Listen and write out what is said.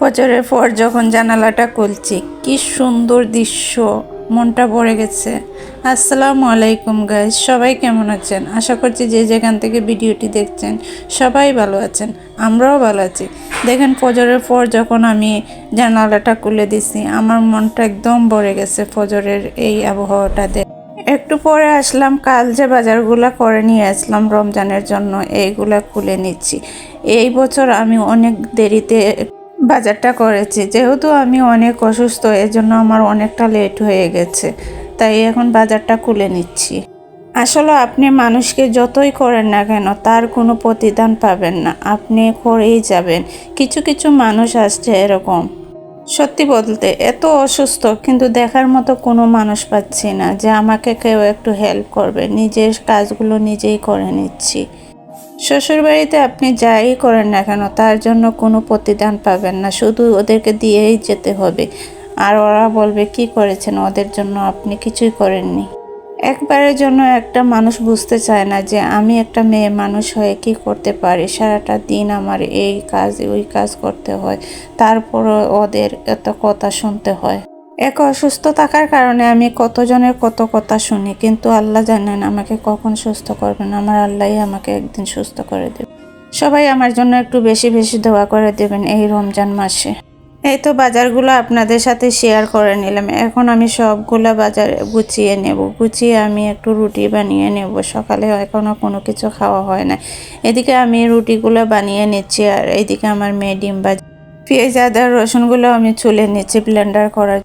বছরের পর যখন জানালাটা খুলছি, কি সুন্দর দৃশ্য, মনটা ভরে গেছে। আসসালামু আলাইকুম গাইস, সবাই কেমন আছেন? আশা করছি যে যেখান থেকে ভিডিওটি দেখছেন সবাই ভালো আছেন, আমরাও ভালো আছি। দেখেন ফজরের পর যখন আমি জানালাটা খুলে দিছি, আমার মনটা একদম ভরে গেছে ফজরের এই আবহাওয়াটা দেখে। একটু পরে আসলাম, কাল যে বাজারগুলা করে নিয়ে আসলাম রমজানের জন্য, এইগুলা খুলে নিচ্ছি। এই বছর আমি অনেক দেরিতে বাজারটা করেছি, যেহেতু আমি অনেক অসুস্থ, এজন্য আমার অনেকটা লেট হয়ে গেছে, তাই এখন বাজারটা খুলে নিচ্ছি। আসলে আপনি মানুষকে যতই করেন না কেন তার কোনো প্রতিদান পাবেন না, আপনি করেই যাবেন। কিছু কিছু মানুষ আসছে এরকম, সত্যি বলতে এত অসুস্থ কিন্তু দেখার মতো কোনো মানুষ পাচ্ছি না যে আমাকে কেউ একটু হেল্প করবে। নিজের কাজগুলো নিজেই করে নিচ্ছি। শ্বশুরবাড়িতে আপনি যাই করেন না কেন তার জন্য কোনো প্রতিদান পাবেন না, শুধু ওদেরকে দিয়েই যেতে হবে। আর ওরা বলবে কি করেছেন, ওদের জন্য আপনি কিছুই করেননি। একবারের জন্য একটা মানুষ বুঝতে চায় না যে আমি একটা মেয়ে মানুষ হয়ে কি করতে পারি। সারাটা দিন আমার এই কাজ ওই কাজ করতে হয়, তারপরও ওদের এত কথা শুনতে হয়। এক অসুস্থ থাকার কারণে আমি কতজনের কত কথা শুনি, কিন্তু আল্লাহ জানেন আমাকে কখন সুস্থ করবেন। আমার আল্লাহই আমাকে একদিন সুস্থ করে দেবে। সবাই আমার জন্য একটু বেশি বেশি দোয়া করে দেবেন এই রমজান মাসে। এই তো বাজারগুলো আপনাদের সাথে শেয়ার করে নিলাম। এখন আমি সবগুলা বাজার গুছিয়ে নেব। গুছিয়ে আমি একটু রুটি বানিয়ে নেব। সকালে এখনও কোনো কিছু খাওয়া হয় না। এদিকে আমি রুটিগুলো বানিয়ে নিচ্ছি, আর এইদিকে আমার মেয়ে ডিম ভাজি, পেঁয়াজ আদা রসুনগুলো আমি ছুলে নিচ্ছি ব্লেন্ডার করার।